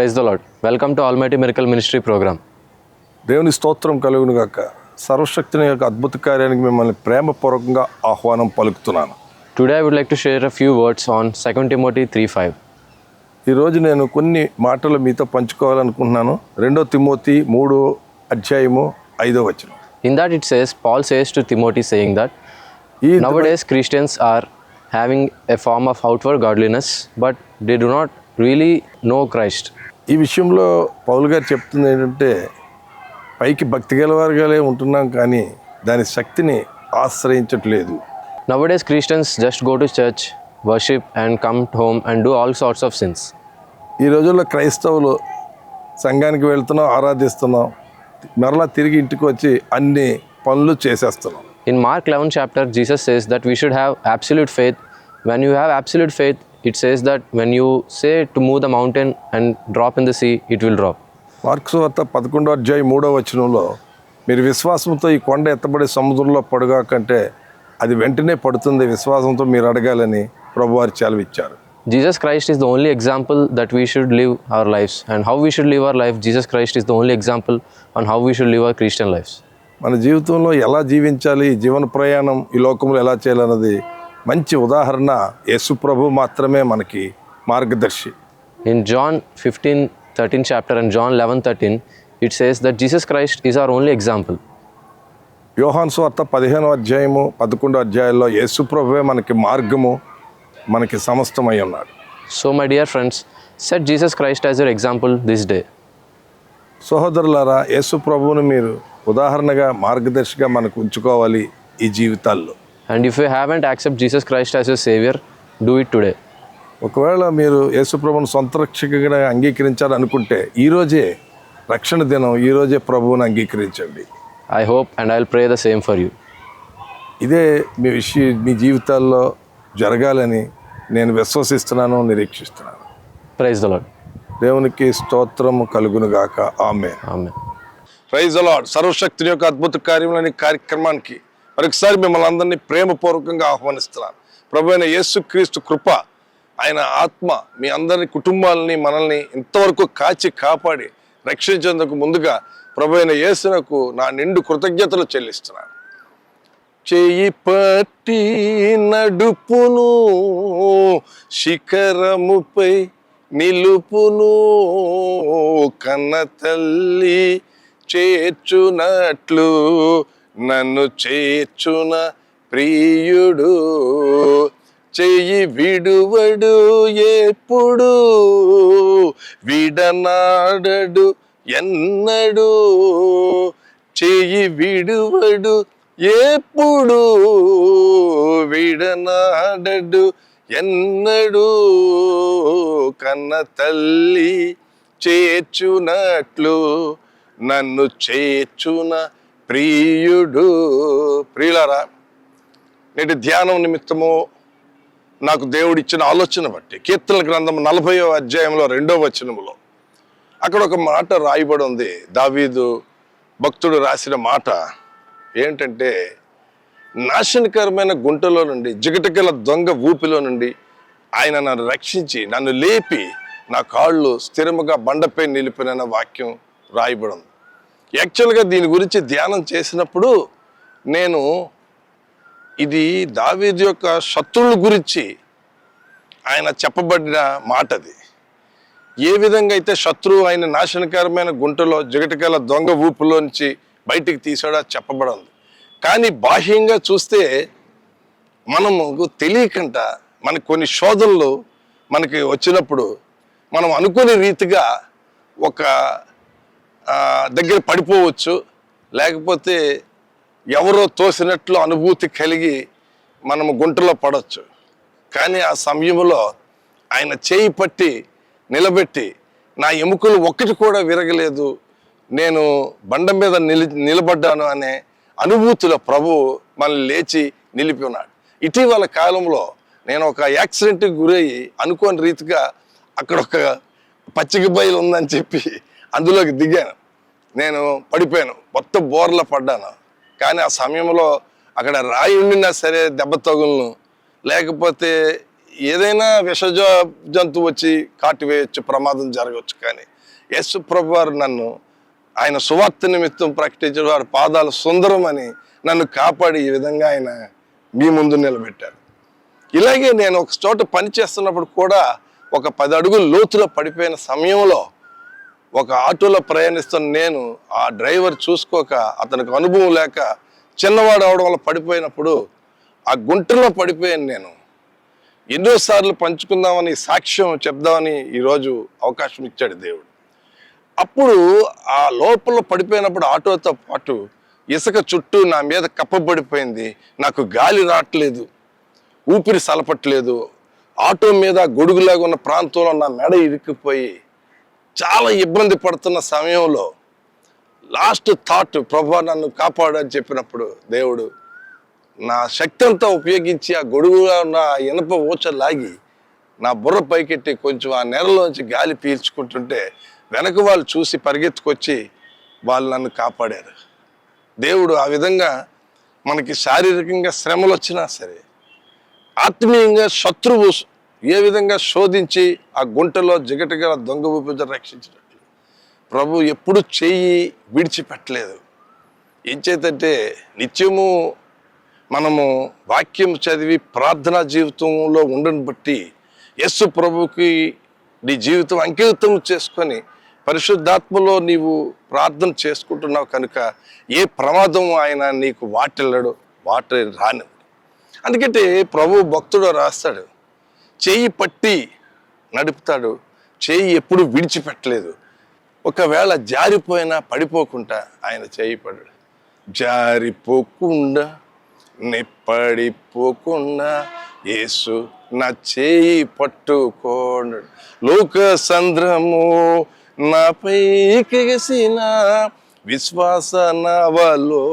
Praise the lord. Welcome to almighty miracle ministry program. దేవుని స్తోత్రం కలుగును గాక. సర్వశక్తిని యొక్క అద్భుత కార్యానికి మిమ్మల్ని ప్రేమపూర్వకంగా ఆహ్వానం పలుకుతున్నాను. Today I would like to share a few words on 2 Timothy 3:5. ఈరోజు నేను కొన్ని మాటలు మీతో పంచుకోవాలనుకుంటున్నాను. 2 Timothy 3:5. In that it says, Paul says to Timothy saying that nowadays Christians are having a form of outward godliness, but they do not really know Christ. ఈ విషయంలో పౌలు గారు చెప్తుంది ఏంటంటే, పైకి భక్తి గలవారుగానే ఉంటున్నాం కానీ దాని శక్తిని ఆశ్రయించట్లేదు. Nowadays Christians just go to church, worship and come home and do all sorts of sins. ఈ రోజుల్లో క్రైస్తవులు సంఘానికి వెళ్తున్నాం, ఆరాధిస్తున్నాం, మరలా తిరిగి ఇంటికి వచ్చి అన్ని పనులు చేసేస్తున్నాం. In Mark 11 chapter, Jesus says that we should have absolute faith. When you have absolute faith, it says that when you say to move the mountain and drop in the sea, it will drop. Mark సువార్త 11:3 మీరు విశ్వాసంతో ఈ కొండ ఎత్తబడి సముద్రంలో పడుగా కంటే అది వెంటనే పడుతుంది, విశ్వాసంతో మీరు అడగాలని ప్రభువారు సెలవిచ్చారు. Jesus Christ is the only example that we should live our lives, and how we should live our life. Jesus Christ is the only example on how we should live our Christian lives. మన జీవితంలో ఎలా జీవించాలి, జీవన ప్రయాణం ఈ లోకంలో ఎలా చేయాలన్నది మంచి ఉదాహరణ యేసు ప్రభు మాత్రమే మనకి మార్గదర్శి. In John 15:13 chapter and John 11:13, it says that Jesus Christ is our only example. యోహాను సువార్త 15:11 యేసు ప్రభువే మనకి మార్గము, మనకి సమస్తమై ఉన్నాడు. So my dear friends, set Jesus Christ as your example this day. సహోదరులారా, యేసు ప్రభువును మీరు ఉదాహరణగా, మార్గదర్శిగా మనకు ఉంచుకోవాలి ఈ జీవితాల్లో. And if you haven't accepted Jesus Christ as your savior, do it today. ఒకవేళ మీరు యేసు ప్రభువును సొంత రక్షకుడిగా అంగీకరించాలనుకుంటే ఈరోజే రక్షణ దినం, ఈరోజే ప్రభువును అంగీకరించండి. I hope and I'll pray the same for you. ఇదే మీ జీవితాల్లో జరగాలని నేను విశ్వసిస్తున్నాను, నిరీక్షిస్తున్నాను. Praise the Lord. దేవునికి స్తోత్రము కలుగునుగాక. ఆమేన్. Amen. Praise the Lord. సర్వశక్తుని యొక్క అద్భుత కార్యములని కార్యక్రమానికి మరొకసారి మిమ్మల్ని అందరినీ ప్రేమపూర్వకంగా ఆహ్వానిస్తున్నాను. ప్రభు అయిన యేసుక్రీస్తు కృప, ఆయన ఆత్మ మీ అందరి కుటుంబాలని, మనల్ని ఇంతవరకు కాచి కాపాడి రక్షించేందుకు ముందుగా ప్రభు అయిన యేసునకు నా నిండు కృతజ్ఞతలు చెల్లిస్తున్నాను. చేయి పట్టి నడుపును, శిఖరముపై నిలుపును, కన్న తల్లి చేర్చునట్లు నన్ను చేర్చున ప్రియుడు. చెయ్యి విడువడు ఎప్పుడు, విడనాడడు ఎన్నడు. చెయ్యి విడువడు ఎప్పుడు, విడనాడడు ఎన్నడు. కన్న తల్లి చేర్చునట్లు నన్ను చేర్చున ప్రియుడు. ప్రియులారా, నేటి ధ్యానం నిమిత్తము నాకు దేవుడిచ్చిన ఆలోచన బట్టి కీర్తనల గ్రంథం 40:2 అక్కడ ఒక మాట రాయబడి ఉంది. దావీదు భక్తుడు రాసిన మాట ఏంటంటే, నాశనకరమైన గుంటలో నుండి, జిగటగల దొంగ ఊపిలో నుండి ఆయన నన్ను రక్షించి నన్ను లేపి నా కాళ్ళు స్థిరముగా బండపై నిలిపిన వాక్యం రాయబడి ఉంది. యాక్చువల్గా దీని గురించి ధ్యానం చేసినప్పుడు నేను ఇది దావీదు యొక్క శత్రువుల గురించి ఆయన చెప్పబడిన మాట. అది ఏ విధంగా అయితే శత్రువు ఆయన నాశనకరమైన గుంటలో జిగటగల దొంగ ఊపులోంచి బయటికి తీసాడో చెప్పబడింది. కానీ బాహ్యంగా చూస్తే మనకు తెలియకుండా మనకు కొన్ని శోధనలు మనకి వచ్చినప్పుడు మనం అనుకునే రీతిగా ఒక దగ్గర పడిపోవచ్చు, లేకపోతే ఎవరో తోసినట్లు అనుభూతి కలిగి మనము గుంటలో పడవచ్చు. కానీ ఆ సమయంలో ఆయన చేయి పట్టి నిలబెట్టి నా ఎముకలు ఒక్కటి కూడా విరగలేదు, నేను బండ మీద నిలబడ్డాను అనే అనుభూతిలో ప్రభు మనల్ని లేచి నిలిపి ఉన్నాడు. ఇటీవల కాలంలో నేను ఒక యాక్సిడెంట్కి గురయ్యి అనుకోని రీతిగా అక్కడ ఒక పచ్చిక బయలు ఉందని చెప్పి అందులోకి దిగాను. నేను పడిపోయాను, మొత్తం బోర్ల పడ్డాను. కానీ ఆ సమయంలో అక్కడ రాయి ఉండినా సరే దెబ్బ తగులను, లేకపోతే ఏదైనా విష జంతువు వచ్చి కాటివేయచ్చు, ప్రమాదం జరగవచ్చు. కానీ యేసు ప్రభు వారు నన్ను ఆయన సువార్త నిమిత్తం ప్రకటించిన వారి పాదాలు సుందరమని నన్ను కాపాడి ఈ విధంగా ఆయన మీ ముందు నిలబెట్టారు. ఇలాగే నేను ఒక చోట పని చేస్తున్నప్పుడు కూడా ఒక 10 అడుగులు లోతులో పడిపోయిన సమయంలో ఒక ఆటోలో ప్రయాణిస్తున్న నేను ఆ డ్రైవర్ చూసుకోక, అతనికి అనుభవం లేక చిన్నవాడు అవడం వల్ల పడిపోయినప్పుడు ఆ గుంటలో పడిపోయాను. నేను ఎన్నోసార్లు పంచుకుందామని, సాక్ష్యం చెప్దామని ఈరోజు అవకాశం ఇచ్చాడు దేవుడు. అప్పుడు ఆ లోపల పడిపోయినప్పుడు ఆటోతో పాటు ఇసుక చుట్టూ నా మీద కప్పబడిపోయింది. నాకు గాలి రావట్లేదు, ఊపిరి సలపట్లేదు. ఆటో మీద గొడుగులాగా ఉన్న ప్రాంతంలో నా మెడ ఇరుక్కుపోయి చాలా ఇబ్బంది పడుతున్న సమయంలో లాస్ట్ థాట్, ప్రభా నన్ను కాపాడని చెప్పినప్పుడు దేవుడు నా శక్తి అంతా ఉపయోగించి ఆ గొడుగుగా ఉన్న ఇనప ఊచ లాగి నా బుర్ర పైకెట్టి కొంచెం ఆ నెరలోంచి గాలి పీల్చుకుంటుంటే వెనక వాళ్ళు చూసి పరిగెత్తుకొచ్చి వాళ్ళు నన్ను కాపాడారు. దేవుడు ఆ విధంగా మనకి శారీరకంగా శ్రమలు వచ్చినా సరే, ఆత్మీయంగా శత్రువు ఏ విధంగా శోధించి ఆ గుంటలో జిగటగల దొంగ ఊపిరి రక్షించినట్లు ప్రభు ఎప్పుడు చెయ్యి విడిచిపెట్టలేదు. ఏం చేతంటే నిత్యము మనము వాక్యం చదివి ప్రార్థనా జీవితంలో ఉండని బట్టి యేసు ప్రభుకి నీ జీవితం అంకితం చేసుకొని పరిశుద్ధాత్మలో నీవు ప్రార్థన చేసుకుంటున్నావు కనుక ఏ ప్రమాదం ఆయన నీకు వాటిల్లడు, వాటి రాని. అందుకంటే ప్రభు భక్తుడు రాస్తాడు, చేయి పట్టి నడుపుతాడు, చేయి ఎప్పుడు విడిచిపెట్టలేదు. ఒకవేళ జారిపోయినా పడిపోకుండా ఆయన చేయి పడ్డాడు. జారిపోకుండా నిప్పడిపోకుండా యేసు నా చేయి పట్టుకోండు. లోక సంద్రము నాపై ఎగసిన విశ్వాస నావలో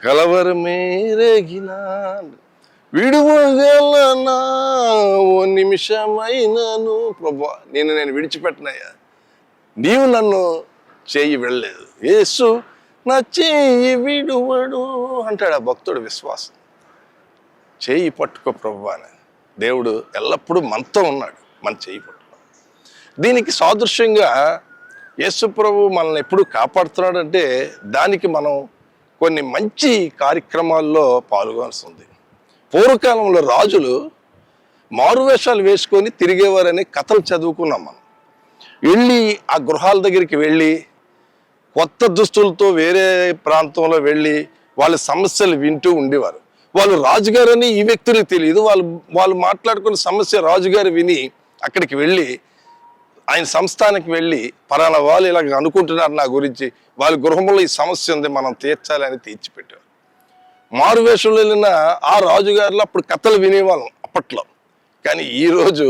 కలవరమేరేగిన విడువగలనా ఓ నిమిషమైనను ప్రభా, నేను విడిచిపెట్టినయ్యా, నీవు నన్ను చేయి వెళ్ళలేదు. యేసు నా చేయి విడువడు అంటాడు ఆ భక్తుడు. విశ్వాసం, చేయి పట్టుకో ప్రభు అని. దేవుడు ఎల్లప్పుడూ మనతో ఉన్నాడు, మన చేయి పట్టుకో. దీనికి సాదృశ్యంగా యేసు ప్రభు మనల్ని ఎప్పుడు కాపాడుతున్నాడంటే దానికి మనం కొన్ని మంచి కార్యక్రమాల్లో పాల్గొనాల్సి ఉంది. పూర్వకాలంలో రాజులు మారువేషాలు వేసుకొని తిరిగేవారని కథలు చదువుకున్నాం మనం. వెళ్ళి ఆ గృహాల దగ్గరికి వెళ్ళి కొత్త దుస్తులతో వేరే ప్రాంతంలో వెళ్ళి వాళ్ళ సమస్యలు వింటూ ఉండేవారు. వాళ్ళు రాజుగారని ఈ వ్యక్తులకు తెలియదు. వాళ్ళు మాట్లాడుకున్న సమస్య రాజుగారు విని అక్కడికి వెళ్ళి ఆయన సంస్థానానికి వెళ్ళి పలానా వాళ్ళు ఇలాగ అనుకుంటున్నారు నా గురించి, వాళ్ళ గృహంలో ఈ సమస్య ఉంది, మనం తీర్చాలని తీర్చిపెట్టారు. మారువేషంలో వెళ్ళిన ఆ రాజుగారులు అప్పుడు కథలు వినేవాళ్ళం అప్పట్లో. కానీ ఈరోజు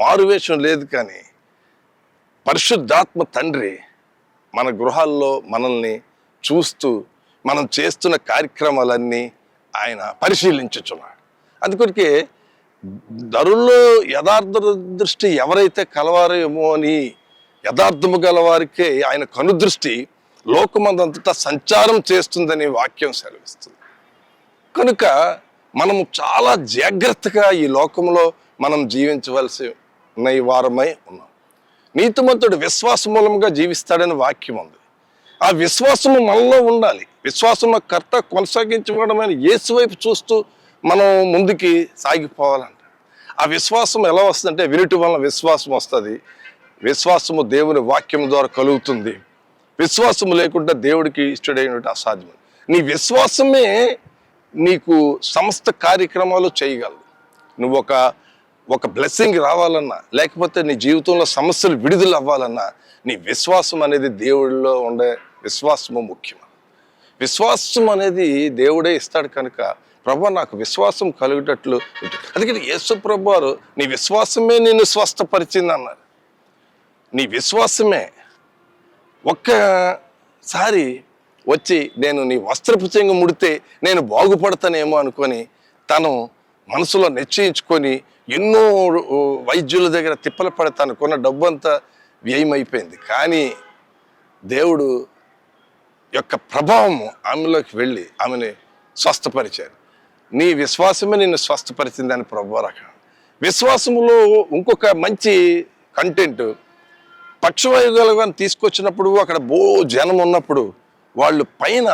మారువేషం లేదు, కానీ పరిశుద్ధాత్మ తండ్రి మన గృహాల్లో మనల్ని చూస్తూ మనం చేస్తున్న కార్యక్రమాలన్నీ ఆయన పరిశీలించుచున్నాడు. అందుకొరికే ధరుల్లో యథార్థ దృష్టి ఎవరైతే కలవారేమో అని యథార్థము గలవారికే ఆయన కనుదృష్టి లోకమందంతటా సంచారం చేస్తుందని వాక్యం సెలవిస్తుంది. కనుక మనము చాలా జాగ్రత్తగా ఈ లోకంలో మనం జీవించవలసి ఉన్న ఈ వారమై ఉన్నాం. నీతిమంతుడు విశ్వాస మూలంగా జీవిస్తాడని వాక్యం ఉంది. ఆ విశ్వాసము మనలో ఉండాలి. విశ్వాసం కర్త కొనసాగించబడమైన యేసు వైపు చూస్తూ మనం ముందుకి సాగిపోవాలంట. ఆ విశ్వాసం ఎలా వస్తుందంటే వినుటి వలన విశ్వాసం వస్తుంది. విశ్వాసము దేవుని వాక్యం ద్వారా కలుగుతుంది. విశ్వాసము లేకుండా దేవుడికి ఇష్టడైనట్టు అసాధ్యం. నీ విశ్వాసమే నీకు సమస్త కార్యక్రమాలు చేయగలదు. నువ్వు ఒక బ్లెస్సింగ్ రావాలన్నా, లేకపోతే నీ జీవితంలో సమస్యలు విడుదల అవ్వాలన్నా నీ విశ్వాసం అనేది దేవుడిలో ఉండే విశ్వాసము ముఖ్యం. విశ్వాసం అనేది దేవుడే ఇస్తాడు కనుక ప్రభు నాకు విశ్వాసం కలుగుటట్లు. అందుకని యేసు ప్రభు వారు నీ విశ్వాసమే నిన్ను స్వస్థపరిచింది అన్నారు. నీ విశ్వాసమే. ఒక్కసారి వచ్చి నేను నీ వస్త్రపు చెంగు ముడితే నేను బాగుపడతానేమో అనుకొని తను మనసులో నిశ్చయించుకొని ఎన్నో వైద్యుల దగ్గర తిప్పలు పడి తనకున్న డబ్బు అంతా వ్యయమైపోయింది. కానీ దేవుడు యొక్క ప్రభావం ఆమెలోకి వెళ్ళి ఆమెని స్వస్థపరిచారు. నీ విశ్వాసమే నిన్ను స్వస్థపరిచిందని ప్రభు రకం. విశ్వాసములో ఇంకొక మంచి కంటెంట్, పక్షవాయువులను తీసుకొచ్చినప్పుడు అక్కడ జనం ఉన్నప్పుడు వాళ్ళు పైన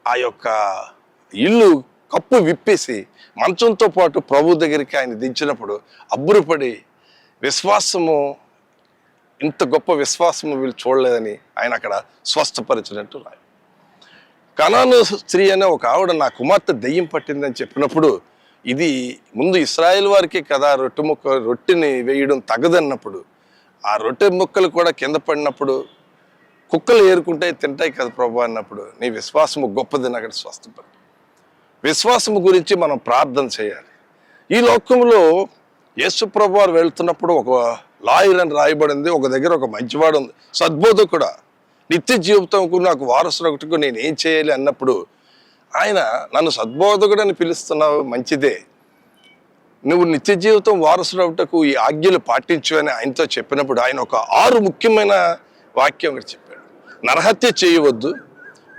ఆ యొక్క ఇల్లు కప్పు విప్పేసి మంచంతో పాటు ప్రభు దగ్గరికి ఆయన దించినప్పుడు అబ్బురపడి విశ్వాసము, ఇంత గొప్ప విశ్వాసము వీళ్ళు చూడలేదని ఆయన అక్కడ స్వస్థపరిచినట్టు రాయి. కనాను స్త్రీ అనే ఒక ఆవిడ నా కుమార్తె దెయ్యం పట్టిందని చెప్పినప్పుడు ఇది ముందు ఇశ్రాయేల్ వారికే కదా రొట్టెని వేయడం తగదన్నప్పుడు ఆ రొట్టె ముక్కలు కూడా కింద పడినప్పుడు కుక్కలు ఏరుకుంటాయి తింటాయి కదా ప్రభు అన్నప్పుడు నీ విశ్వాసము గొప్పదని అక్కడ స్వస్థపడి. విశ్వాసము గురించి మనం ప్రార్థన చేయాలి. ఈ లోకంలో యేసు ప్రభు వారు వెళ్తున్నప్పుడు ఒక లాయర్ అని రాయబడింది, ఒక దగ్గర ఒక మంచివాడు ఉంది, సద్బోధకుడా, నిత్య జీవితంకు నాకు వారసుడొకటికు నేను ఏం చేయాలి అన్నప్పుడు ఆయన నన్ను సద్బోధకుడు అని పిలుస్తున్నావు, మంచిదే, నువ్వు నిత్య జీవితం వారసుడొకటకు ఈ ఆజ్ఞలు పాటించు అని ఆయనతో చెప్పినప్పుడు ఆయన ఒక 6 ముఖ్యమైన వాక్యం ఒకటి చెప్పాడు. నరహత్య చేయవద్దు,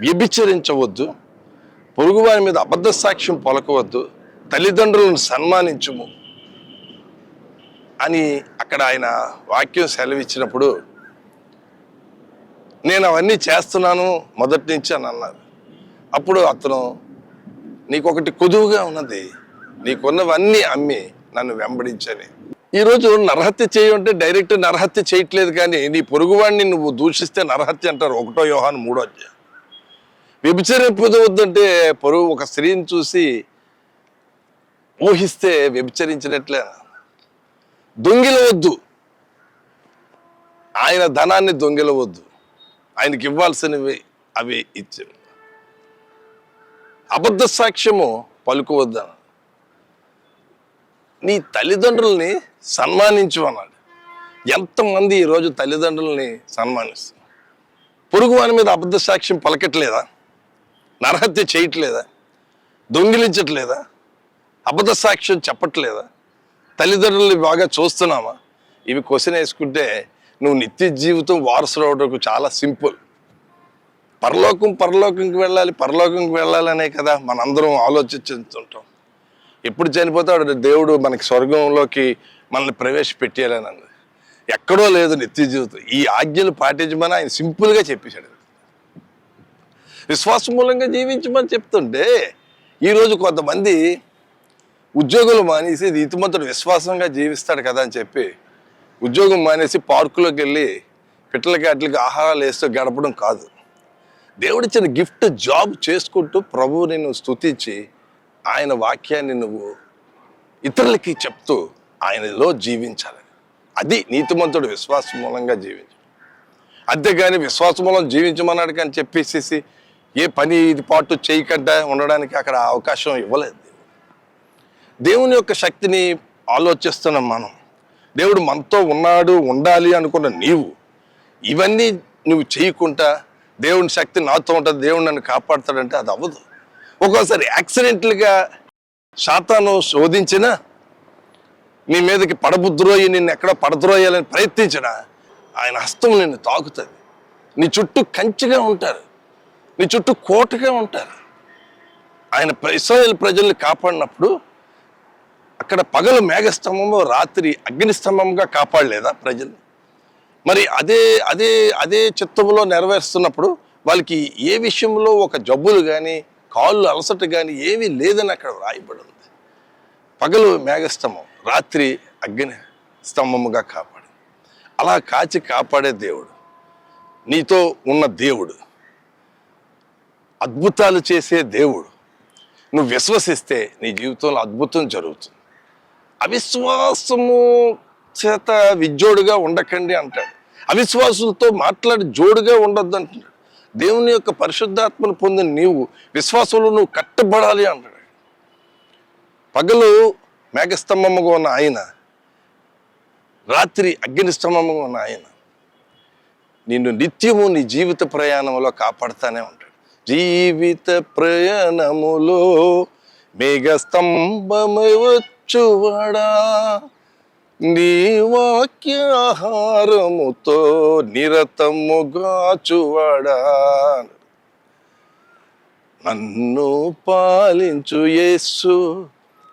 వ్యభిచరించవద్దు, పొరుగువారి మీద అబద్ధ సాక్ష్యం పలకవద్దు, తల్లిదండ్రులను సన్మానించుము అని అక్కడ ఆయన వాక్యం సెలవిచ్చినప్పుడు నేను అవన్నీ చేస్తున్నాను మొదటి నుంచి అని అన్నారు. అప్పుడు అతను నీకొకటి కొదువుగా ఉన్నది, నీకున్నవన్నీ అమ్మి నన్ను వెంబడించని. ఈరోజు నరహత్య చేయమంటే డైరెక్ట్ నరహత్య చేయట్లేదు, కానీ నీ పొరుగువాడిని నువ్వు దూషిస్తే నరహత్య అంటారు 1 యోహాను 3వ అధ్యాయం. వ్యభిచరింపవద్దంటే ఒక స్త్రీని చూసి ఊహిస్తే వ్యభిచరించినట్లే. దొంగిలవద్దు, ఆయన ధనాన్ని దొంగిలవద్దు, ఆయనకి ఇవ్వాల్సినవి అవి ఇచ్చారు. అబద్ధ సాక్ష్యము పలుకోవద్దు, నీ తల్లిదండ్రుల్ని సన్మానించు అన్నాడు. ఎంతమంది ఈరోజు తల్లిదండ్రుల్ని సన్మానిస్తారు? పొరుగు వారి మీద అబద్ధ సాక్ష్యం పలకట్లేదా? నరహత్య చేయట్లేదా? దొంగిలించట్లేదా? అబద్ధ సాక్ష్యం చెప్పట్లేదా? తల్లిదండ్రుల్ని బాగా చూస్తున్నామా? ఇవి క్వశ్చన్ వేసుకుంటే నువ్వు నిత్య జీవితం వారసుడు అవడానికి చాలా సింపుల్. పరలోకంకి వెళ్ళాలి అనే కదా మనందరం ఆలోచించుతుంటాం. ఎప్పుడు చనిపోతాడు దేవుడు మనకి స్వర్గంలోకి మనల్ని ప్రవేశపెట్టేయాలని అన్నది ఎక్కడో లేదు. నిత్య జీవితం ఈ ఆజ్ఞలు పాటించమని ఆయన సింపుల్గా చెప్పేశాడు. విశ్వాసం మూలంగా జీవించమని చెప్తుంటే ఈరోజు కొంతమంది ఉద్యోగులు మానేసి నీతిమంతుడు విశ్వాసంగా జీవిస్తాడు కదా అని చెప్పి ఉద్యోగం మానేసి పార్కులోకి వెళ్ళి పిట్టలకి వాటికి ఆహారాలు వేస్తూ గడపడం కాదు. దేవుడిచ్చిన గిఫ్ట్ జాబ్ చేసుకుంటూ ప్రభువుని నువ్వు స్తుతించి ఆయన వాక్యాన్ని నువ్వు ఇతరులకి చెప్తూ ఆయనలో జీవించాలి. అది నీతిమంతుడు విశ్వాస మూలంగా జీవించడం. అంతేగాని విశ్వాస మూలం జీవించమన్నాడు కానీ చెప్పేసేసి ఏ పని ఇది పాటు చేయకుండా ఉండడానికి అక్కడ అవకాశం ఇవ్వలేదు. దేవుని యొక్క శక్తిని ఆలోచిస్తున్నాం మనం. దేవుడు మనతో ఉన్నాడు, ఉండాలి అనుకున్న నీవు ఇవన్నీ నువ్వు చేయకుండా దేవుని శక్తి నాతో ఉంటుంది, దేవుడు నన్ను కాపాడుతాడంటే అది అవ్వదు. ఒక్కోసారి యాక్సిడెంట్లుగా సాతాను శోధించినా, నీ మీదకి పడబుద్రోయి నిన్ను ఎక్కడ పడద్రోయాలని ప్రయత్నించినా ఆయన హస్తం నిన్ను తాకుతుంది. నీ చుట్టూ కంచిగా ఉంటారు, నీ చుట్టూ కోటగా ఉంటారు. ఆయన ఇశ్రాయేలు ప్రజల్ని కాపాడినప్పుడు అక్కడ పగలు మేఘస్తంభము, రాత్రి అగ్నిస్తంభంగా కాపాడలేదా ప్రజల్ని? మరి అదే అదే అదే చిత్తంలో నెరవేరుస్తున్నప్పుడు వాళ్ళకి ఏ విషయంలో ఒక జబ్బులు కానీ కాళ్ళు అలసట కానీ ఏమీ లేదని అక్కడ రాయబడి ఉంది. పగలు మేఘస్తంభం, రాత్రి అగ్ని స్తంభముగా కాపాడు. అలా కాచి కాపాడే దేవుడు, నీతో ఉన్న దేవుడు, అద్భుతాలు చేసే దేవుడు. నువ్వు విశ్వసిస్తే నీ జీవితంలో అద్భుతం జరుగుతుంది. అవిశ్వాసము చేత విజ్జోడుగా ఉండకండి అంటాడు. అవిశ్వాసులతో మాట్లాడి జోడుగా ఉండొద్దు అంటున్నాడు. దేవుని యొక్క పరిశుద్ధాత్మను పొందిన నీవు విశ్వాసంలో నువ్వు కట్టబడాలి అంటాడు. పగలు మేఘస్తంభముగా ఉన్న ఆయన, రాత్రి అగ్నిస్తంభముగా ఉన్న ఆయన నిన్ను నిత్యము నీ జీవిత ప్రయాణంలో కాపాడుతానే ఉంటాడు. జీవిత ప్రయాణములో మేఘస్తంభమై వచ్చువాడా, నీ వాక్యాహారముతో నిరతముగాచువాడా, నన్ను పాలించు యేసు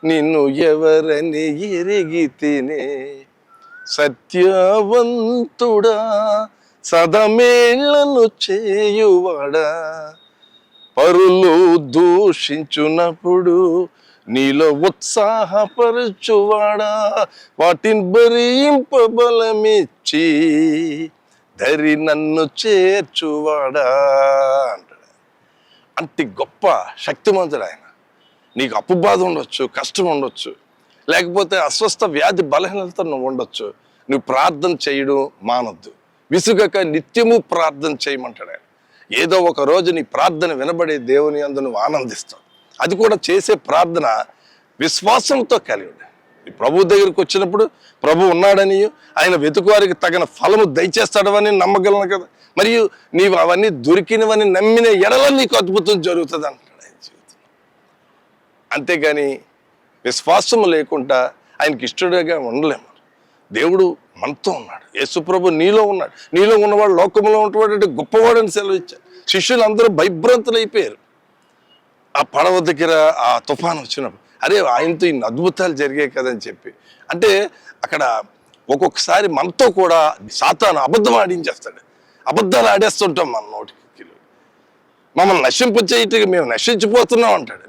నిన్ను ఎవరని ఎరిగి తినే, సత్యవంతుడా సదమేళ్లను చేయువాడా, పరులు దూషించున్నప్పుడు నీలో ఉత్సాహపరచువాడా, వాటిని భరింపబలమిచ్చి దరి నన్ను చేర్చువాడా అంటాడు. అంత గొప్ప శక్తిమంతుడు ఆయన. నీకు అప్పు బాధ ఉండొచ్చు, కష్టం ఉండొచ్చు, లేకపోతే అస్వస్థ వ్యాధి బలహీనత నువ్వు ఉండొచ్చు. నువ్వు ప్రార్థన చేయడం మానొద్దు, విసుగక నిత్యము ప్రార్థన చేయమంటాడు ఆయన. ఏదో ఒక రోజు నీ ప్రార్థన వినబడే దేవుని యందు నువ్వు ఆనందిస్తావు. అది కూడా చేసే ప్రార్థన విశ్వాసంతో కలిగి ఉండాలి. ప్రభు దగ్గరికి వచ్చినప్పుడు ప్రభు ఉన్నాడని, ఆయన వెతుకువారికి తగిన ఫలము దయచేస్తాడని నమ్మగలను కదా. మరియు నీవు అవన్నీ దొరికినవని నమ్మిన ఎడల నీకు అద్భుతం జరుగుతుంది అంటాడు ఆయన జీవితం. అంతేగాని విశ్వాసము లేకుండా ఆయనకి ఇష్టడుగా ఉండలేము. దేవుడు మనతో ఉన్నాడు, యేసుప్రభు నీలో ఉన్నాడు. నీలో ఉన్నవాడు లోకంలో ఉన్నవాడు గొప్పవాడని సెలవు ఇచ్చారు. శిష్యులందరూ భయభ్రాంతులు అయిపోయారు. ఆ పడవ దగ్గర ఆ తుఫాను వచ్చినప్పుడు, అరే ఆయనతో ఇన్ని అద్భుతాలు జరిగాయి కదని చెప్పి. అంటే అక్కడ ఒక్కొక్కసారి మనతో కూడా సాతాను అబద్ధం ఆడించేస్తాడు. అబద్ధాలు ఆడేస్తుంటాం మన నోటికి. మమ్మల్ని నశింపచేయటకి మేము నశించిపోతున్నాం అంటాడు.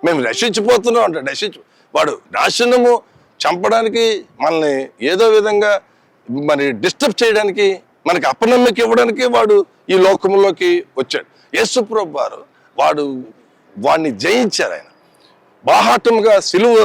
మేము నశించిపోతున్నాం అంటాడు. వాడు నాశనము చంపడానికి, మనల్ని ఏదో విధంగా మరి డిస్టర్బ్ చేయడానికి, మనకి అపనమ్మకి ఇవ్వడానికి వాడు ఈ లోకంలోకి వచ్చాడు. యేసుప్రభు వారు వాడిని జయించారు. ఆయన బాహాటముగా సిలువ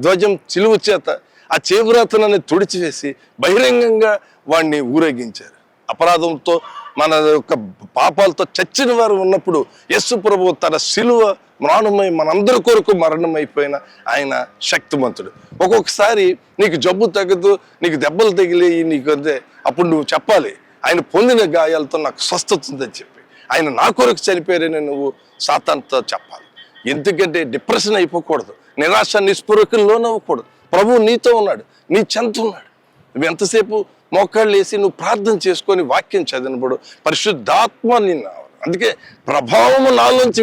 ధ్వజం, సిలువ చేత ఆ చేవ్రాతనని తుడిచివేసి బహిరంగంగా వాడిని ఊరేగించారు. అపరాధంతో మన యొక్క పాపాలతో చచ్చిన వారు ఉన్నప్పుడు యేసు ప్రభు తన సిలువ మ్రాణమై మనందరి కొరకు మరణమైపోయిన ఆయన శక్తిమంతుడు. ఒక్కొక్కసారి నీకు జబ్బు తగ్గదు, నీకు దెబ్బలు తగిలి నీకు అంతే, అప్పుడు నువ్వు చెప్పాలి, ఆయన పొందిన గాయాలతో నాకు స్వస్థత ఉందని చెప్పి, ఆయన నా కొరకు చనిపోయారని నువ్వు సాతానుతో చెప్పాలి. ఎందుకంటే డిప్రెషన్ అయిపోకూడదు, నిరాశ నిస్పృహకుల్లో నవ్వకూడదు. ప్రభువు నీతో ఉన్నాడు, నీ చెంత ఉన్నాడు. నువ్వు ఎంతసేపు మోకాళ్ళు వేసి నువ్వు ప్రార్థన చేసుకొని వాక్యం చదివినప్పుడు పరిశుద్ధాత్మ నిన్ను, అందుకే ప్రభావము నాలోంచి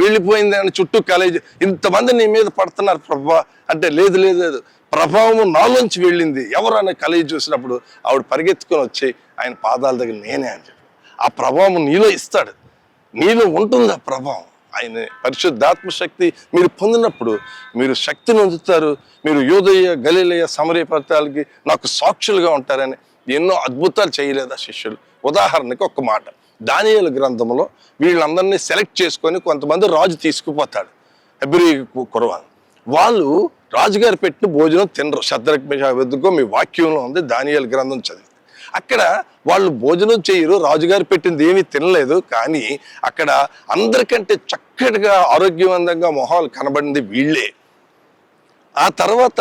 వెళ్ళిపోయింది అని చుట్టూ కాలేజీ ఇంతమంది నీ మీద పడుతున్నారు ప్రభా అంటే, లేదు ప్రభావము నాలోంచి వెళ్ళింది. ఎవరు అనే కలేజీ చూసినప్పుడు ఆవిడ పరిగెత్తుకొని వచ్చి ఆయన పాదాల దగ్గర నేనే అని చెప్పి ఆ ప్రభావం నీలో ఇస్తాడు. నీలో ఉంటుంది ఆ ప్రభావం. ఆయన పరిశుద్ధాత్మ శక్తి మీరు పొందినప్పుడు మీరు శక్తిని పొందుతారు. మీరు యూదయ, గలిలయ, సమరయ ప్రాంతాలకి నాకు సాక్షులుగా ఉంటారని ఎన్నో అద్భుతాలు చేయలేదా శిష్యులు? ఉదాహరణకి ఒక మాట, దానియేలు గ్రంథంలో వీళ్ళందరినీ సెలెక్ట్ చేసుకొని కొంతమంది రాజు తీసుకుపోతాడు, హెబ్రీ కురవాళ్ళు. వాళ్ళు రాజుగారు పెట్టిన భోజనం తినరు. శద్రక్ మేషాక్ అబేద్నెగో మీ వాక్యంలో ఉంది, దానియేలు గ్రంథం చదివి. అక్కడ వాళ్ళు భోజనం చేయరు, రాజుగారు పెట్టింది ఏమీ తినలేదు. కానీ అక్కడ అందరికంటే చక్కటిగా ఆరోగ్యవంతంగా మొహాలు కనబడింది వీళ్ళే. ఆ తర్వాత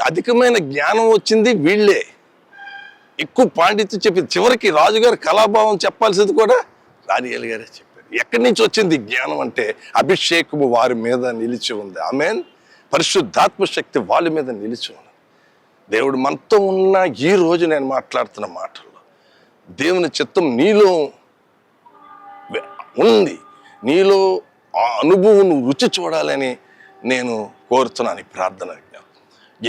అధికమైన జ్ఞానం వచ్చింది వీళ్ళే, ఎక్కువ పాండిత్యం చెప్పింది. చివరికి రాజుగారు కళాభావం చెప్పాల్సింది కూడా దానియేలు గారే చెప్పారు. ఎక్కడి నుంచి వచ్చింది జ్ఞానం అంటే అభిషేకము వారి మీద నిలిచి ఉంది. ఆమేన్. పరిశుద్ధాత్మ శక్తి వాళ్ళ మీద నిలిచి ఉంది. దేవుడు మనతో ఉన్న ఈ రోజు నేను మాట్లాడుతున్న మాటల్లో దేవుని చిత్తం నీలో ఉంది. నీలో ఆ అనుభవం నువ్వు రుచి చూడాలని నేను కోరుతున్నాను. ఈ ప్రార్థన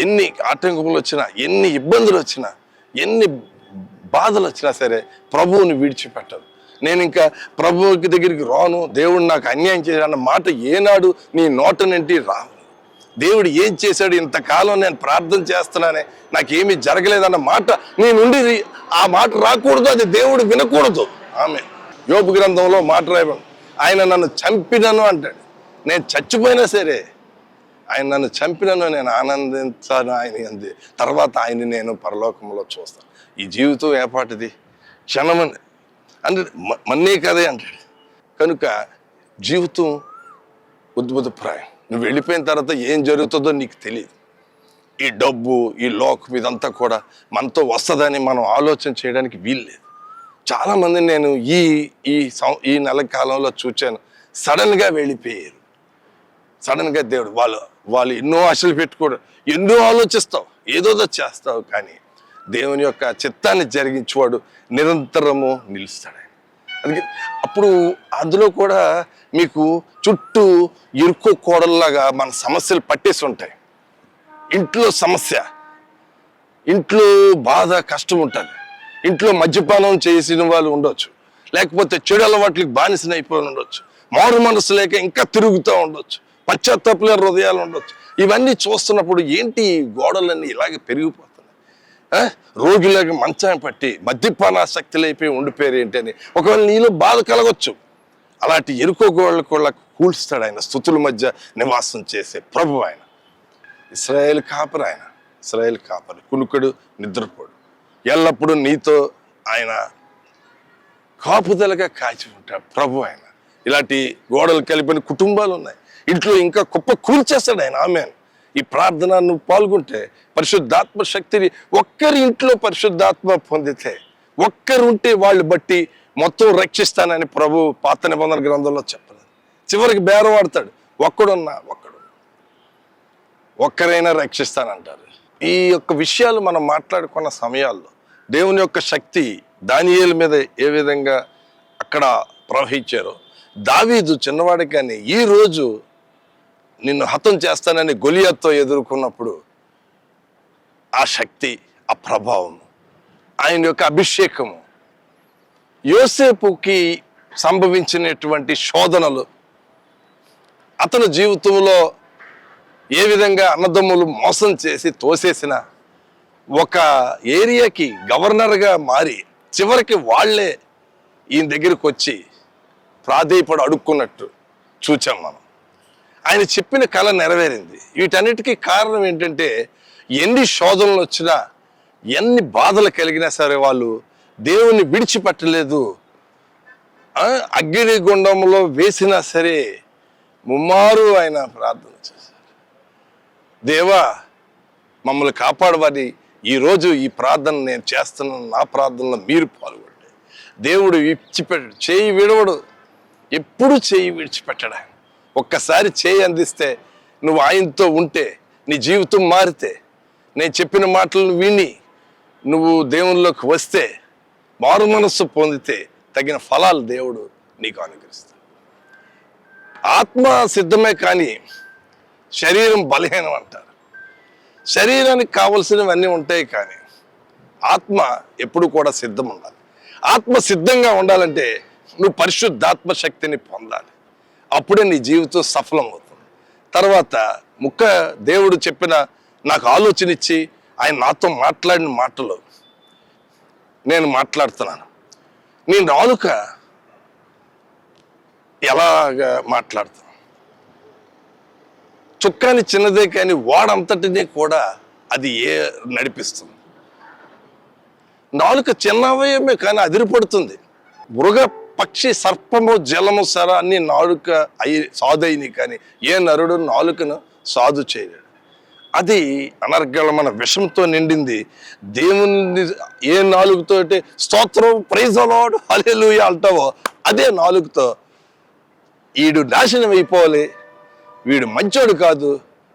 ఎన్ని ఆటంకములు వచ్చినా, ఎన్ని ఇబ్బందులు వచ్చినా, ఎన్ని బాధలు వచ్చినా సరే ప్రభువుని విడిచిపెట్టదు. నేను ఇంకా ప్రభువుకి దగ్గరికి రాను, దేవుడు నాకు అన్యాయం చేశాడన్న మాట ఏనాడు నీ నోట నుండి రావు. దేవుడు ఏం చేశాడు, ఇంతకాలం నేను ప్రార్థన చేస్తున్నానే నాకేమీ జరగలేదన్న మాట నీ నుండి ఆ మాట రాకూడదు, అది దేవుడు వినకూడదు. ఆమె యోబు గ్రంథంలో మాట రాయబడి, ఆయన నన్ను చంపినను అంటాడు. నేను చచ్చిపోయినా సరే ఆయన నన్ను చంపినను నేను ఆనందించాను ఆయన అంది. తర్వాత ఆయన నేను పరలోకంలో చూస్తాను. ఈ జీవితం ఏపాటిది, క్షణమని అంటే మన్నే కదే అంటాడు. కనుక జీవితం ఉద్భుతప్రాయం. నువ్వు వెళ్ళిపోయిన తర్వాత ఏం జరుగుతుందో నీకు తెలియదు. ఈ డబ్బు, ఈ లోకం ఇదంతా కూడా మనతో వస్తుందని మనం ఆలోచన చేయడానికి వీల్లేదు. చాలామంది నేను ఈ నెల కాలంలో చూచాను, సడన్గా వెళ్ళిపోయారు. సడన్గా దేవుడు వాళ్ళు ఎన్నో ఆశలు పెట్టుకోవడం, ఎన్నో ఆలోచిస్తావు, ఏదో చేస్తావు, కానీ దేవుని యొక్క చిత్తాన్ని జరిగించేవాడు నిరంతరము నిలుస్తాడు. అందుకే అప్పుడు అందులో కూడా మీకు చుట్టూ ఇరుకు కోడల్లాగా మన సమస్యలు పట్టేసి ఉంటాయి. ఇంట్లో సమస్య, ఇంట్లో బాధ కష్టం ఉంటుంది, ఇంట్లో మద్యపానం చేసిన వాళ్ళు ఉండొచ్చు, లేకపోతే చెడు అలవాట్లకు బానిసన అయిపోయి ఉండొచ్చు, మారు మనసు లేక ఇంకా తిరుగుతూ ఉండొచ్చు, పశ్చాత్తాపలే హృదయాలు ఉండొచ్చు. ఇవన్నీ చూస్తున్నప్పుడు ఏంటి ఈ గోడలన్నీ ఇలాగే పెరిగిపోతున్నాయి, రోగిలాగా మంచాన్ని పట్టి మద్యపానాసక్తులు అయిపోయి ఉండిపోయారు ఏంటి అని ఒకవేళ నీలో బాధ కలగొచ్చు. అలాంటి ఎరుకో గోడల కూల్స్తాడు ఆయన. స్తుతుల మధ్య నివాసం చేసే ప్రభు ఆయన. ఇశ్రాయేలు కాపరి ఆయన. ఇశ్రాయేలు కాపరి, కునుకుడు నిద్రపోడు, ఎల్లప్పుడూ నీతో ఆయన కాపుదలగా కాచి ఉంటాడు ప్రభు ఆయన. ఇలాంటి గోడలు కలిపిన కుటుంబాలు ఉన్నాయి. ఇంట్లో ఇంకా గొప్ప కూల్చేస్తాడు ఆయన. ఆమేన్. ఈ ప్రార్థన నువ్వు పాల్గొంటే పరిశుద్ధాత్మ శక్తిని ఒక్కరి ఇంట్లో పరిశుద్ధాత్మ పొందితే, ఒక్కరుంటే వాళ్ళు బట్టి మొత్తం రక్షిస్తానని ప్రభు పాత నిబంధన గ్రంథంలో చెప్పలేదు. చివరికి బేరం వాడతాడు, ఒక్కరైనా రక్షిస్తానంటారు. ఈ యొక్క విషయాలు మనం మాట్లాడుకున్న సమయాల్లో దేవుని యొక్క శక్తి దానియేలు మీద ఏ విధంగా అక్కడ ప్రవహించారో, దావీదు చిన్నవాడి కానీ ఈ రోజు నిన్ను హతం చేస్తానని గొలియాతుతో ఎదుర్కొన్నప్పుడు ఆ శక్తి, ఆ ప్రభావం, ఆయన యొక్క అభిషేకము, యోసేపుకి సంభవించినటువంటి శోధనలు, అతని జీవితంలో ఏ విధంగా అన్నదమ్ములు మోసం చేసి తోసేసిన ఒక ఏరియాకి గవర్నర్గా మారి చివరికి వాళ్లే ఈయన దగ్గరికి వచ్చి ప్రాధేయపడి అడుక్కున్నట్టు చూచాం మనం. ఆయన చెప్పిన కళ నెరవేరింది. వీటన్నిటికీ కారణం ఏంటంటే, ఎన్ని శోధనలు వచ్చినా, ఎన్ని బాధలు కలిగినా సరే వాళ్ళు దేవుని విడిచిపెట్టలేదు. అగ్ని గుండంలో వేసినా సరే ముమ్మారు ఆయన ప్రార్థన చేశారు. దేవా మమ్మల్ని కాపాడవని ఈరోజు ఈ ప్రార్థన నేను చేస్తున్నాను, నా ప్రార్థనలో మీరు పాల్గొంటే దేవుడు విడిచిపెట్టాడు, చేయి విడవడు, ఎప్పుడు చేయి విడిచిపెట్టాడు ఆయన. ఒక్కసారి చేయి అందిస్తే, నువ్వు ఆయనతో ఉంటే, నీ జీవితం మారితే, నేను చెప్పిన మాటలను విని నువ్వు దేవునిలోకి వస్తే, మారు మనస్సు పొందితే తగిన ఫలాలు దేవుడు నీకు అనుగ్రహిస్తాడు. ఆత్మ సిద్ధమే కానీ శరీరం బలహీనం అంటారు. శరీరానికి కావలసినవన్నీ ఉంటాయి కానీ ఆత్మ ఎప్పుడు కూడా సిద్ధం ఉండాలి. ఆత్మ సిద్ధంగా ఉండాలంటే నువ్వు పరిశుద్ధాత్మ శక్తిని పొందాలి. అప్పుడే నీ జీవితం సఫలం అవుతుంది. తర్వాత దేవుడు చెప్పిన నాకు ఆలోచన ఇచ్చి ఆయన నాతో మాట్లాడిన మాటలు నేను మాట్లాడుతున్నాను. నీ నాలుక ఎలాగా మాట్లాడుతాను, చుక్కాని చిన్నదే కానీ వాడంతటినీ కూడా అది నడిపిస్తుంది. నాలుక చిన్న అవయవమే కానీ అదిరిపడుతుంది. మృగ పక్షి సర్పము జలము సర అన్ని నాలుక సాధైని కానీ ఏ నరుడు నాలుకను సాధు చేయలేడు. అది అనర్గళమైన విషంతో నిండింది. దేవుని ఏ నాలుగుతో అంటే స్తోత్రం, ప్రైజ్ ది లార్డ్, హల్లెలూయా అంటావో అదే నాలుగుతో వీడు నాశనం అయిపోవాలి, వీడు మంచోడు కాదు,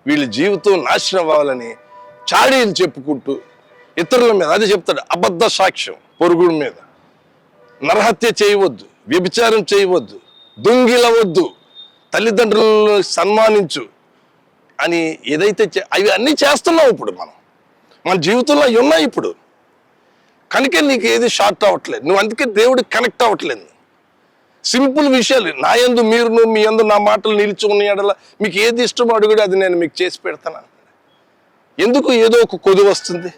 వీళ్ళ జీవితం నాశనం అవ్వాలని చాడీలు చెప్పుకుంటూ ఇతరుల మీద అదే చెప్తాడు. అబద్ధ సాక్ష్యం పొరుగుడు మీద, నరహత్య చేయవద్దు, వ్యభిచారం చేయవద్దు, దొంగిలవద్దు, తల్లిదండ్రులను సన్మానించు అని ఏదైతే అవి అన్నీ చేస్తున్నావు. ఇప్పుడు మన జీవితంలో అవి ఉన్నాయి. ఇప్పుడు కనుక నీకు ఏది షార్ట్ అవ్వట్లేదు, నువ్వు అందుకే దేవుడికి కనెక్ట్ అవ్వట్లేదు. సింపుల్ విషయాలు, నా యందు మీరును మీ యందు నా మాటలు నిలిచుకున్న ఎడల మీకు ఏది ఇష్టమో అడుగుడు, అది నేను మీకు చేసి పెడతాను. ఎందుకు ఏదో ఒక కొద్ది వస్తుంది,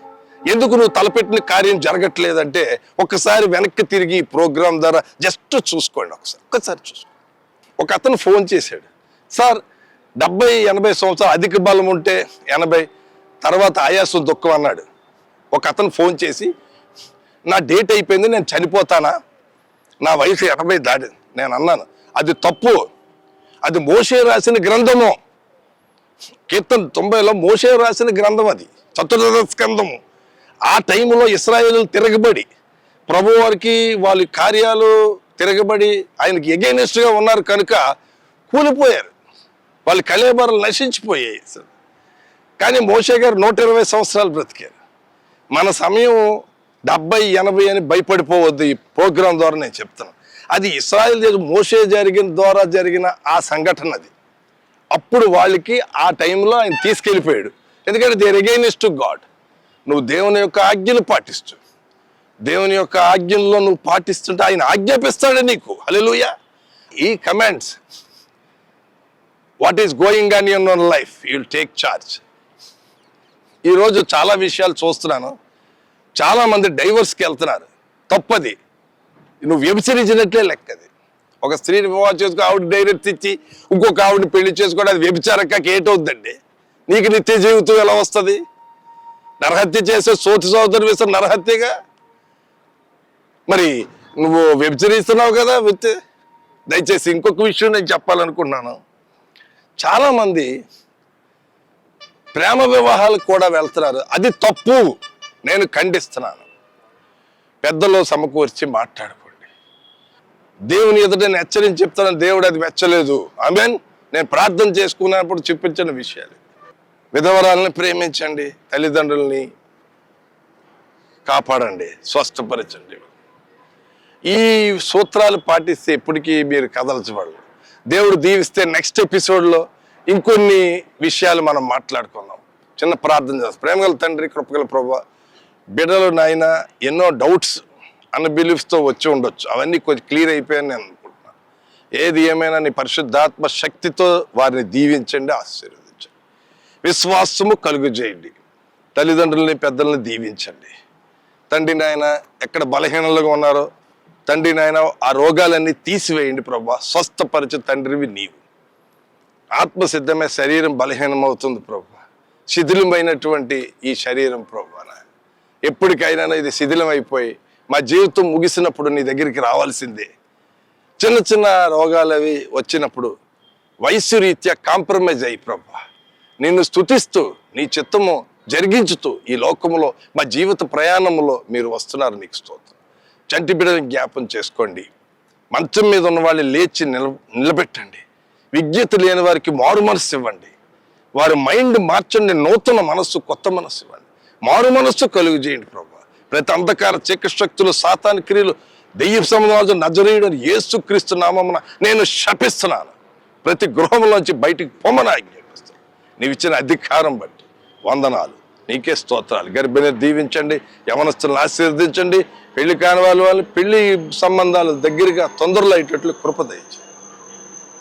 ఎందుకు నువ్వు తలపెట్టిన కార్యం జరగట్లేదంటే ఒక్కసారి వెనక్కి తిరిగి ఈ ప్రోగ్రాం ద్వారా జస్ట్ చూసుకోండి. ఒక్కసారి చూసుకోండి. ఒక అతను ఫోన్ చేశాడు, సార్ 70-80 సంవత్సరాలు అధిక బలం ఉంటే 80 తర్వాత ఆయాసం దుఃఖం అన్నాడు. ఒక అతను ఫోన్ చేసి, నా డేట్ అయిపోయింది, నేను చనిపోతానా, నా వయసు 80 దాటింది. నేను అన్నాను, అది తప్పు, అది మోషే రాసిన గ్రంథము. కీర్తన 90లో మోషే రాసిన గ్రంథం, అది చతుర్దశ స్కంధము. ఆ టైంలో ఇశ్రాయేలు తిరగబడి ప్రభు వారికి వాళ్ళ కార్యాలు తిరగబడి ఆయనకి ఎగైనెస్ట్గా ఉన్నారు కనుక కూలిపోయారు. వాళ్ళ కళేబరాలు నశించిపోయాయి. కానీ మోషే గారు 120 సంవత్సరాలు బ్రతికారు. మన సమయం 70-80 అని భయపడిపోవద్దు. ఈ ప్రోగ్రాం ద్వారా నేను చెప్తున్నాను, అది ఇశ్రాయేలు మోషే ద్వారా జరిగిన ఆ సంఘటన. అది అప్పుడు వాళ్ళకి ఆ టైంలో ఆయన తీసుకెళ్ళిపోయాడు. ఎందుకంటే దేర్ అగైనెస్ట్ టు గాడ్. నువ్వు దేవుని యొక్క ఆజ్ఞలు పాటిస్తూ, దేవుని యొక్క ఆజ్ఞల్లో నువ్వు పాటిస్తుంటే ఆయన ఆజ్ఞాపిస్తాడే నీకు. హల్లెలూయా. ఈ commands, what is going on in your life, you will take charge. ఈరోజు చాలా విషయాలు చూస్తున్నాను. చాలామంది డైవర్స్కి వెళ్తున్నారు. తప్పది. నువ్వు వ్యభిచరించినట్లే లెక్కది. ఒక స్త్రీని వివాహం చేసుకో, ఆవిడ డైరెక్ట్ ఇచ్చి ఇంకొక ఆవిడని పెళ్లి చేసుకోవడం, అది వ్యభిచారక ఏటవుద్దండి? నీకు నిత్య జీవితం ఎలా వస్తుంది? నరహత్య చేసే సోతి సోదరు వేసిన నరహత్యగా. మరి నువ్వు వ్యభిచరిస్తున్నావు కదా. దయచేసి ఇంకొక విషయం నేను చెప్పాలనుకున్నాను. చాలామంది ప్రేమ వివాహాలకు కూడా వెళ్తున్నారు. అది తప్పు, నేను ఖండిస్తున్నాను. పెద్దలు సమకూర్చి మాట్లాడుకోండి. దేవుని ఎదుట నేను హెచ్చరించి చెప్తాను, దేవుడు అది మెచ్చలేదు. ఆమేన్. నేను ప్రార్థన చేసుకున్నప్పుడు చూపించిన విషయాలు. విధవరాలని ప్రేమించండి, తల్లిదండ్రుల్ని కాపాడండి, స్వస్థపరచండి. ఈ సూత్రాలు పాటిస్తే ఎప్పటికీ మీరు కదల్చబడరు. దేవుడు దీవిస్తే నెక్స్ట్ ఎపిసోడ్లో ఇంకొన్ని విషయాలు మనం మాట్లాడుకుందాం. చిన్న ప్రార్థన చేస్తాం. ప్రేమగల తండ్రి, కృపగల ప్రభువా, బిడ్డలు నాయన ఎన్నో డౌట్స్, అన్బిలీఫ్స్తో వచ్చి ఉండొచ్చు. అవన్నీ కొంచెం క్లియర్ అయిపోయాయని నేను అనుకుంటున్నాను. ఏది ఏమైనా నీ పరిశుద్ధాత్మ శక్తితో వారిని దీవించండి, ఆశీర్వదించండి, విశ్వాసము కలుగు చేయండి. తల్లిదండ్రులని, పెద్దల్ని దీవించండి తండ్రి. నాయన ఎక్కడ బలహీనలుగా ఉన్నారో తండ్రి నాయన ఆ రోగాలన్నీ తీసివేయండి ప్రభా. స్వస్థపరిచే తండ్రివి నీవు. ఆత్మసిద్ధమే శరీరం బలహీనమవుతుంది ప్రభా. శిథిలమైనటువంటి ఈ శరీరం ప్రభా, ఎప్పటికైనా ఇది శిథిలం అయిపోయి మా జీవితం ముగిసినప్పుడు నీ దగ్గరికి రావాల్సిందే. చిన్న చిన్న రోగాలు అవి వచ్చినప్పుడు వయస్సు రీత్యా కాంప్రమైజ్ అయ్యి ప్రభా, నిన్ను స్తుతిస్తూ నీ చిత్తము జరిగించుతూ ఈ లోకములో మా జీవిత ప్రయాణంలో మీరు వస్తున్నారు. నీకు స్తోత్రం. చంటి బిడ్డని జ్ఞాపం చేసుకోండి. మంచం మీద ఉన్న వాళ్ళు లేచి నిలబెట్టండి. విజ్ఞత లేని వారికి మారు మనస్సు ఇవ్వండి. వారి మైండ్ మార్చండి. నూతన మనస్సు, కొత్త మనస్సు ఇవ్వండి. మారు మనస్సు కలుగు చేయండి ప్రభా. ప్రతి అంధకార చీకటి శక్తులు, సాతాను క్రియలు, దెయ్య సంబంధం నజరేయుడు యేసుక్రీస్తు నామమున నేను శపిస్తున్నాను. ప్రతి గృహంలోంచి బయటికి పొమ్మని ఆజ్ఞాపిస్తాను. నీవు ఇచ్చిన అధికారం బట్టి వందనాలు. నీకే స్తోత్రాలు. గర్భిణి దీవించండి, యవనస్తులను ఆశీర్వదించండి. పెళ్లి కాని వాళ్ళని పెళ్లి సంబంధాలు దగ్గరగా తొందరలో అయ్యేటట్లు కృప దయచేయండి.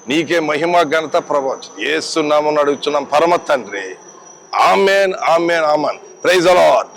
నీకే మహిమ, ఘనత, ప్రభావం యేసు నామమున అడుగుచున్నాం పరమ తండ్రి. ఆమేన్, ఆమేన్, ఆమేన్. Praise the lord.